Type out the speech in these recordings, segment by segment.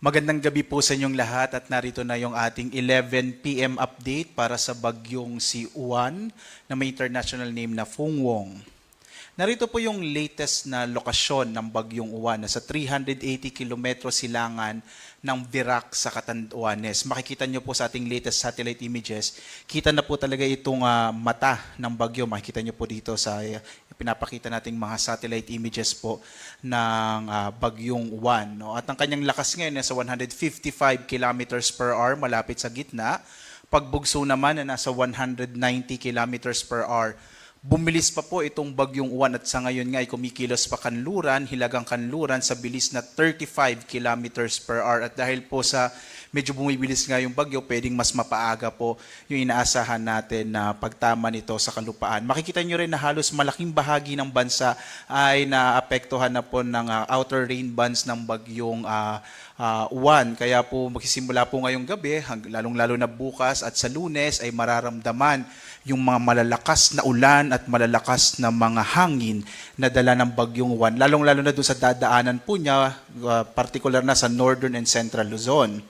Magandang gabi po sa inyong lahat at narito na yung ating 11 p.m. update para sa bagyong si Uwan na may international name na Fung Wong. Narito po yung latest na lokasyon ng bagyong Uwan na sa 380 kilometro silangan ng Virac sa Catanduanes. Makikita nyo po sa ating latest satellite images, kita na po talaga itong mata ng bagyo. Makikita nyo po dito sa pinapakita nating mga satellite images po ng bagyong Uwan. No? At ang kanyang lakas ngayon nasa 155 kilometers per hour malapit sa gitna. Pagbugso naman na nasa 190 kilometers per hour. Bumilis pa po itong bagyong Uwan at sa ngayon nga ay kumikilos pa kanluran, hilagang kanluran sa bilis na 35 kilometers per hour. At dahil po sa medyo bumibilis nga yung bagyo, pwedeng mas mapaaga po yung inaasahan natin na pagtama nito sa kalupaan. Makikita nyo rin na halos malaking bahagi ng bansa ay naapektuhan na po ng outer rain bands ng bagyong Uwan. Kaya po magsisimula po ngayong gabi, lalong-lalo na bukas at sa Lunes ay mararamdaman yung mga malalakas na ulan at malalakas na mga hangin na dala ng bagyong Uwan. Lalong-lalo na doon sa dadaanan po niya, particular na sa Northern and Central Luzon.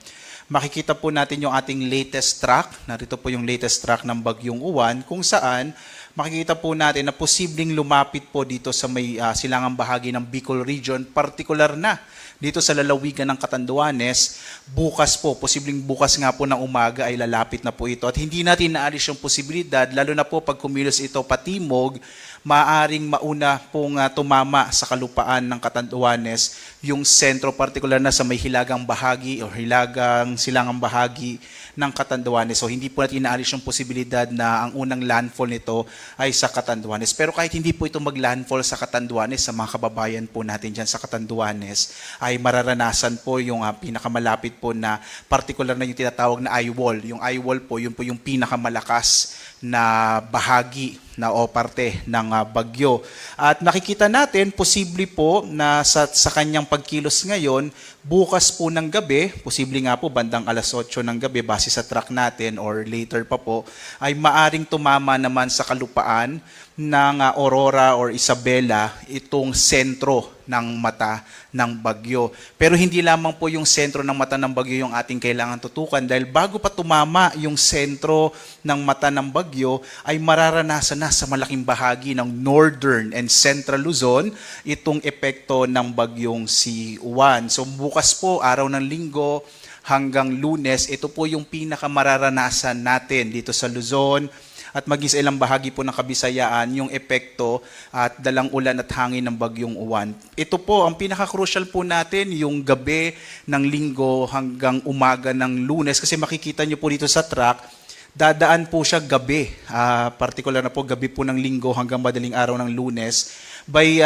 Makikita po natin yung ating latest track. Narito po yung latest track ng bagyong Uwan kung saan makikita po natin na posibleng lumapit po dito sa may silangang bahagi ng Bicol Region, particular na dito sa lalawigan ng Catanduanes. Bukas po, posibleng bukas nga po ng umaga ay lalapit na po ito. At hindi natin naalis yung posibilidad, lalo na po pag kumilos ito patimog, maaring mauna pong tumama sa kalupaan ng Catanduanes yung sentro, particular na sa may hilagang bahagi o hilagang silangang bahagi ng Catanduanes. So hindi po natin inaalis yung posibilidad na ang unang landfall nito ay sa Catanduanes. Pero kahit hindi po ito mag-landfall sa Catanduanes, sa mga kababayan po natin dyan sa Catanduanes, ay mararanasan po yung pinakamalapit po na particular na yung tinatawag na eye wall. Yung eye wall po, yun po yung pinakamalakas na bahagi na o parte ng bagyo. At nakikita natin, posible po na sa kanyang pagkilos ngayon, bukas po ng gabi, posible nga po bandang alas 8 ng gabi, base sa track natin or later pa po, ay maaring tumama naman sa kalupaan ng Aurora or Isabela itong sentro ng mata ng bagyo. Pero hindi lamang po yung sentro ng mata ng bagyo yung ating kailangan tutukan dahil bago pa tumama yung sentro ng mata ng bagyo ay mararanasan na sa malaking bahagi ng Northern and Central Luzon itong epekto ng bagyong si Uwan. So bukas po, araw ng Linggo hanggang Lunes, ito po yung pinakamararanasan natin dito sa Luzon at maging sa ilang bahagi po ng Kabisayaan yung epekto at dalang ulan at hangin ng bagyong Uwan. Ito po, ang pinaka-crucial po natin, yung gabi ng Linggo hanggang umaga ng Lunes. Kasi makikita nyo po dito sa track, dadaan po siya gabi. Particular na po, gabi po ng Linggo hanggang madaling araw ng Lunes. By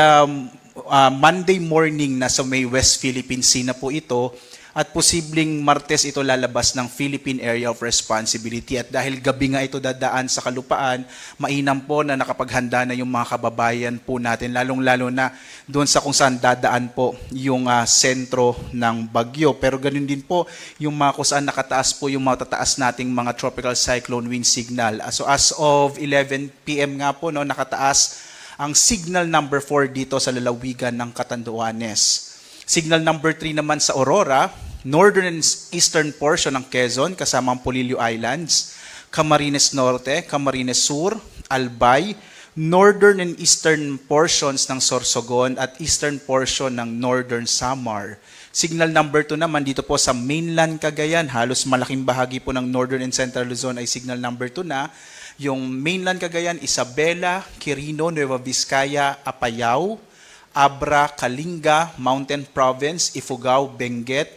Monday morning, nasa may West Philippine Sea na po ito. At posibleng Martes ito lalabas ng Philippine Area of Responsibility. At dahil gabi nga ito dadaan sa kalupaan, mainam po na nakapaghanda na yung mga kababayan po natin, lalong-lalo na doon sa kung saan dadaan po yung sentro ng bagyo. Pero ganun din po yung mga kung saan nakataas po yung matataas nating mga tropical cyclone wind signal. So as of 11 p.m. nga po, no, nakataas ang signal number 4 dito sa lalawigan ng Catanduanes. Signal number 3 naman sa Aurora, northern and eastern portion ng Quezon, kasama ang Polillo Islands, Camarines Norte, Camarines Sur, Albay, northern and eastern portions ng Sorsogon at eastern portion ng northern Samar. Signal number 2 naman dito po sa mainland Cagayan, halos malaking bahagi po ng northern and central Luzon ay signal number 2 na. Yung mainland Cagayan, Isabela, Quirino, Nueva Vizcaya, Apayao, Abra, Kalinga, Mountain Province, Ifugao, Benguet,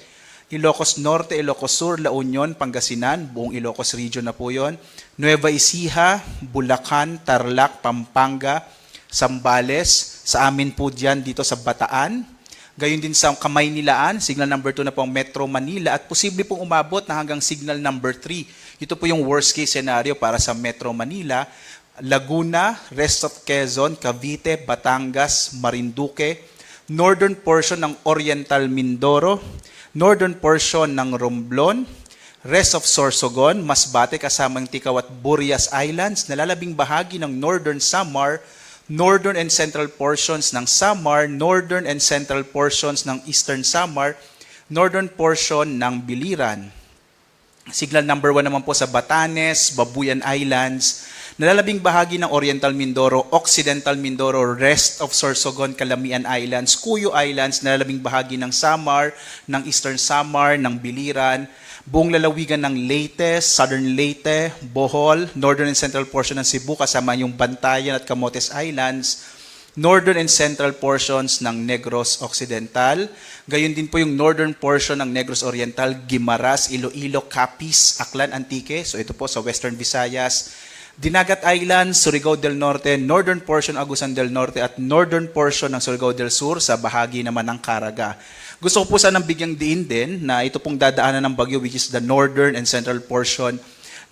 Ilocos Norte, Ilocos Sur, La Union, Pangasinan, buong Ilocos Region na po yun, Nueva Ecija, Bulacan, Tarlac, Pampanga, Zambales, sa amin po dyan dito sa Bataan, gayon din sa Kamaynilaan, signal number 2 na po ang Metro Manila at posible pong umabot na hanggang signal number 3. Ito po yung worst case scenario para sa Metro Manila, Laguna, rest of Quezon, Cavite, Batangas, Marinduque, northern portion ng Oriental Mindoro, northern portion ng Romblon, rest of Sorsogon, Masbate kasamang Ticao at Burias Islands, nalalabing bahagi ng northern Samar, northern and central portions ng Samar, northern and central portions ng eastern Samar, northern portion ng Biliran. Signal number 1 naman po sa Batanes, Babuyan Islands, nalalabing bahagi ng Oriental Mindoro, Occidental Mindoro, rest of Sorsogon, Calamian Islands, Cuyo Islands, nalalabing bahagi ng Samar, ng Eastern Samar, ng Biliran, buong lalawigan ng Leyte, Southern Leyte, Bohol, northern and central portion ng Cebu kasama yung Bantayan at Camotes Islands, northern and central portions ng Negros Occidental, gayon din po yung northern portion ng Negros Oriental, Guimaras, Iloilo, Capiz, Aklan, Antique, so ito po sa Western Visayas, Dinagat Islands, Surigao del Norte, northern portion Agusan del Norte at northern portion ng Surigao del Sur sa bahagi naman ng Caraga. Gusto ko po sanang bigyang diin din na ito pong dadaanan ng bagyo which is the northern and central portion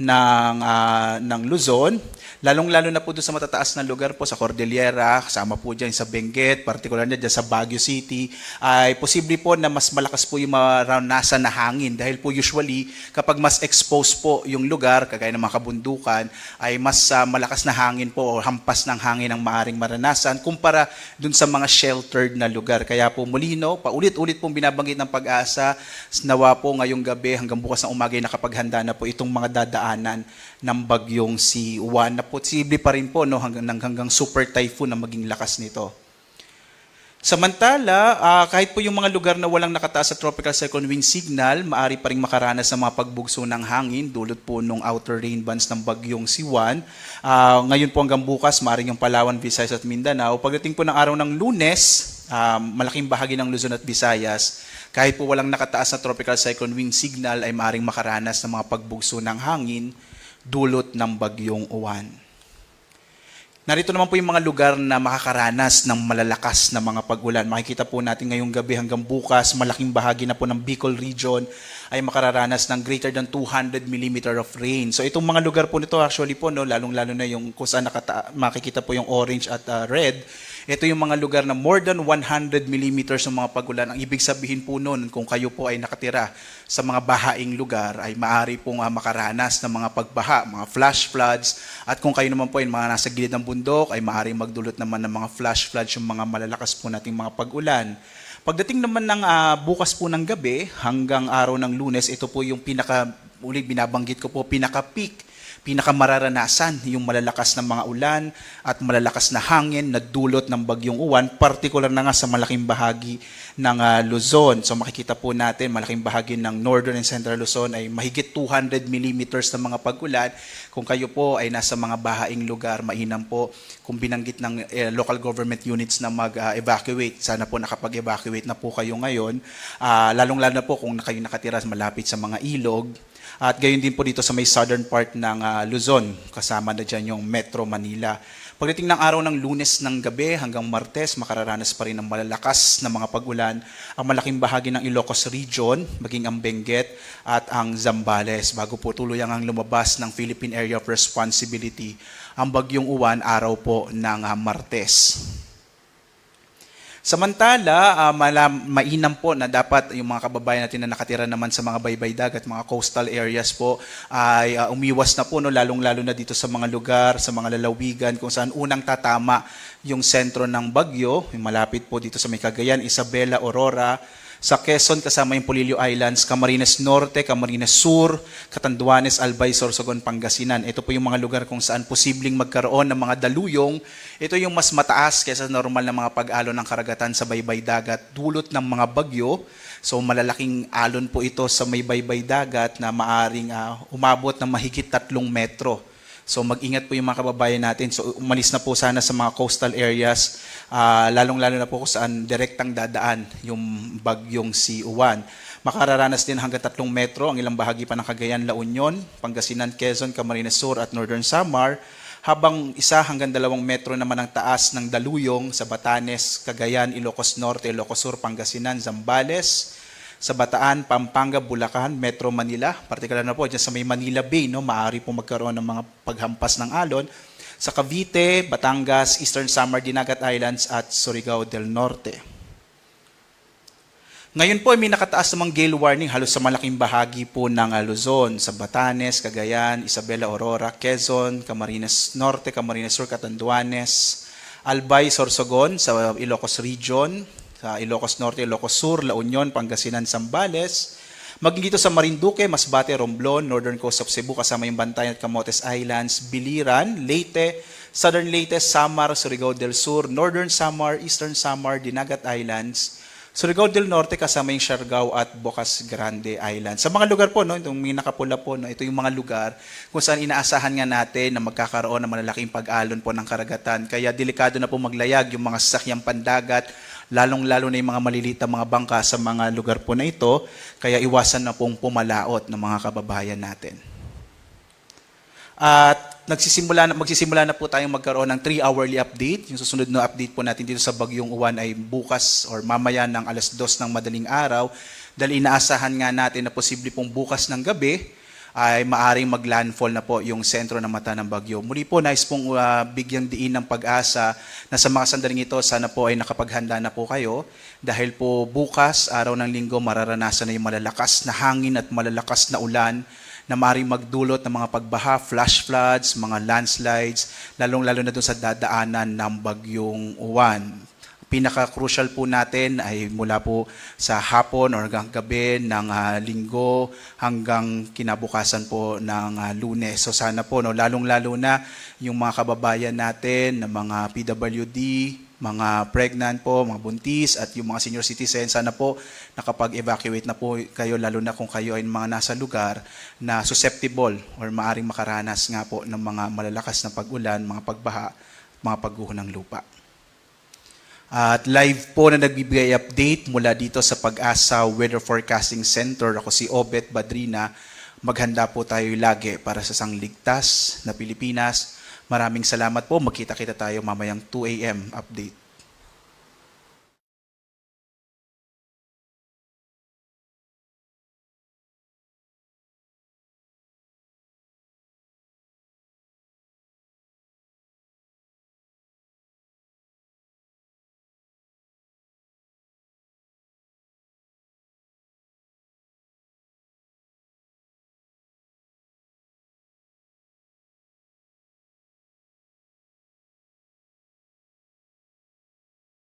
ng Luzon. Lalong-lalo na po doon sa matataas na lugar po sa Cordillera, kasama po dyan sa Benguet, particular na dyan sa Baguio City, ay posible po na mas malakas po yung maranasan na hangin dahil po usually kapag mas exposed po yung lugar, kagaya ng mga kabundukan, ay mas malakas na hangin po o hampas ng hangin ang maaring maranasan kumpara doon sa mga sheltered na lugar. Kaya po muli, paulit-ulit pong binabanggit ng Pag-asa, nawa po ngayong gabi hanggang bukas ng umaga nakapaghanda na po itong mga dadaanan ng bagyong si Juan na posible pa rin po hanggang super typhoon na maging lakas nito. Samantala, kahit po yung mga lugar na walang nakataas sa tropical cyclone wind signal, maaari pa rin makaranas ng mga pagbugso ng hangin dulot po nung outer rain bands ng bagyong si Juan. Ngayon po hanggang bukas, maaari yung Palawan, Visayas at Mindanao. Pagdating po ng araw ng Lunes, malaking bahagi ng Luzon at Visayas, kahit po walang nakataas na tropical cyclone wind signal, ay maaring makaranas ng mga pagbugso ng hangin dulot ng bagyong Juan. Narito naman po yung mga lugar na makakaranas ng malalakas na mga pag-ulan. Makikita po natin ngayong gabi hanggang bukas, malaking bahagi na po ng Bicol region ay makararanas ng greater than 200 mm of rain. So itong mga lugar po nito actually po, lalong-lalo na yung kung saan makikita po yung orange at red, ito yung mga lugar na more than 100 mm ng mga pag-ulan. Ang ibig sabihin po nun, kung kayo po ay nakatira sa mga bahaing lugar, ay maaari pong makaranas ng mga pagbaha, mga flash floods. At kung kayo naman po ay mga nasa gilid ng bundok, ay maaari magdulot naman ng mga flash floods, yung mga malalakas po nating mga pag-ulan. Pagdating naman ng bukas po ng gabi, hanggang araw ng Lunes, ito po yung binabanggit ko po, pinaka-peak, pinakamararanasan yung malalakas na mga ulan at malalakas na hangin na dulot ng bagyong Juan, particular na nga sa malaking bahagi ng Luzon. So makikita po natin, malaking bahagi ng Northern and Central Luzon ay mahigit 200 mm ng mga pag-ulan. Kung kayo po ay nasa mga bahaing lugar, mainam po kung binanggit ng local government units na mag-evacuate. Sana po nakapag-evacuate na po kayo ngayon. Lalong-lalo na po kung kayo nakatira malapit sa mga ilog. At gayon din po dito sa may southern part ng Luzon, kasama na dyan yung Metro Manila. Pagdating ng araw ng Lunes ng gabi hanggang Martes, makararanas pa rin ng malalakas na mga pag-ulan ang malaking bahagi ng Ilocos Region, maging ang Benguet at ang Zambales, bago po tuluyang ang lumabas ng Philippine Area of Responsibility ang bagyong Juan araw po ng Martes. Samantala, mainam po na dapat yung mga kababayan natin na nakatira naman sa mga baybay dagat, mga coastal areas po, ay umiwas na po, lalong-lalo na dito sa mga lugar, sa mga lalawigan, kung saan unang tatama yung sentro ng bagyo, yung malapit po dito sa may Cagayan, Isabela, Aurora, sa Quezon kasama yung Polillo Islands, Camarines Norte, Camarines Sur, Catanduanes, Albay, Sorsogon, Pangasinan. Ito po yung mga lugar kung saan posibleng magkaroon ng mga daluyong. Ito yung mas mataas kaysa normal na mga pag-alon ng karagatan sa baybay dagat dulot ng mga bagyo. So malalaking alon po ito sa may baybay dagat na maaring umabot ng mahigit 3 metro. So mag-ingat po yung mga kababayan natin. So umalis na po sana sa mga coastal areas, lalong-lalo na po kung saan direktang dadaan yung bagyong si Juan. Makararanas din hanggang 3 metro ang ilang bahagi pa ng Cagayan, La Union, Pangasinan, Quezon, Camarines Sur at Northern Samar, habang 1 hanggang 2 metro naman ang taas ng daluyong sa Batanes, Cagayan, Ilocos Norte, Ilocos Sur, Pangasinan, Zambales, sa Bataan, Pampanga, Bulacan, Metro Manila, partikular na po dyan sa may Manila Bay, maaari po magkaroon ng mga paghampas ng alon, sa Cavite, Batangas, Eastern Samar, Dinagat Islands at Surigao del Norte. Ngayon po may nakataas namang gale warning halos sa malaking bahagi po ng Luzon, sa Batanes, Cagayan, Isabela, Aurora, Quezon, Camarines Norte, Camarines Sur, Catanduanes, Albay, Sorsogon sa Ilocos Region, sa Ilocos Norte, Ilocos Sur, La Union, Pangasinan, Zambales, maging dito sa Marinduque, Masbate, Romblon, Northern Coast of Cebu, kasama yung Bantayan at Camotes Islands, Biliran, Leyte, Southern Leyte, Samar, Surigao del Sur, Northern Samar, Eastern Samar, Dinagat Islands, Surigao del Norte kasama yung Siargao at Bocas Grande Island. Sa mga lugar po, no, itong may nakapula po, no, ito yung mga lugar kung saan inaasahan nga natin na magkakaroon ng malalaking pag-alon po ng karagatan. Kaya delikado na po maglayag yung mga sasakyang pandagat, lalong-lalo na yung mga maliliit na mga bangka sa mga lugar po na ito. Kaya iwasan na pong pumalaot ng mga kababayan natin. At magsisimula na po tayong magkaroon ng 3-hourly update. Yung susunod na update po natin dito sa Bagyong Uwan ay bukas or mamaya ng 2:00 ng madaling araw. Dahil inaasahan nga natin na posible pong bukas ng gabi ay maaring maglandfall na po yung sentro ng mata ng bagyo. Muli po, nais pong bigyang diin ng pag-asa na sa mga sandaling ito, sana po ay nakapaghanda na po kayo. Dahil po bukas, araw ng linggo, mararanasan na yung malalakas na hangin at malalakas na ulan na maaaring magdulot ng mga pagbaha, flash floods, mga landslides, lalong-lalo na doon sa dadaanan ng Bagyong Uwan. Pinaka-crucial po natin ay mula po sa hapon or hanggang gabi ng linggo hanggang kinabukasan po ng Lunes. So sana po, no, lalong-lalo na yung mga kababayan natin, na mga PWD, mga pregnant po, mga buntis, at yung mga senior citizens, sana po nakapag-evacuate na po kayo, lalo na kung kayo ay mga nasa lugar na susceptible or maaring makaranas nga po ng mga malalakas na pag-ulan, mga pagbaha, mga pagguho ng lupa. At live po na nagbibigay update mula dito sa Pag-asa Weather Forecasting Center. Ako si Obet Badrina. Maghanda po tayo lagi para sa sangligtas na Pilipinas. Maraming salamat po. Magkita-kita tayo mamayang 2 a.m. update.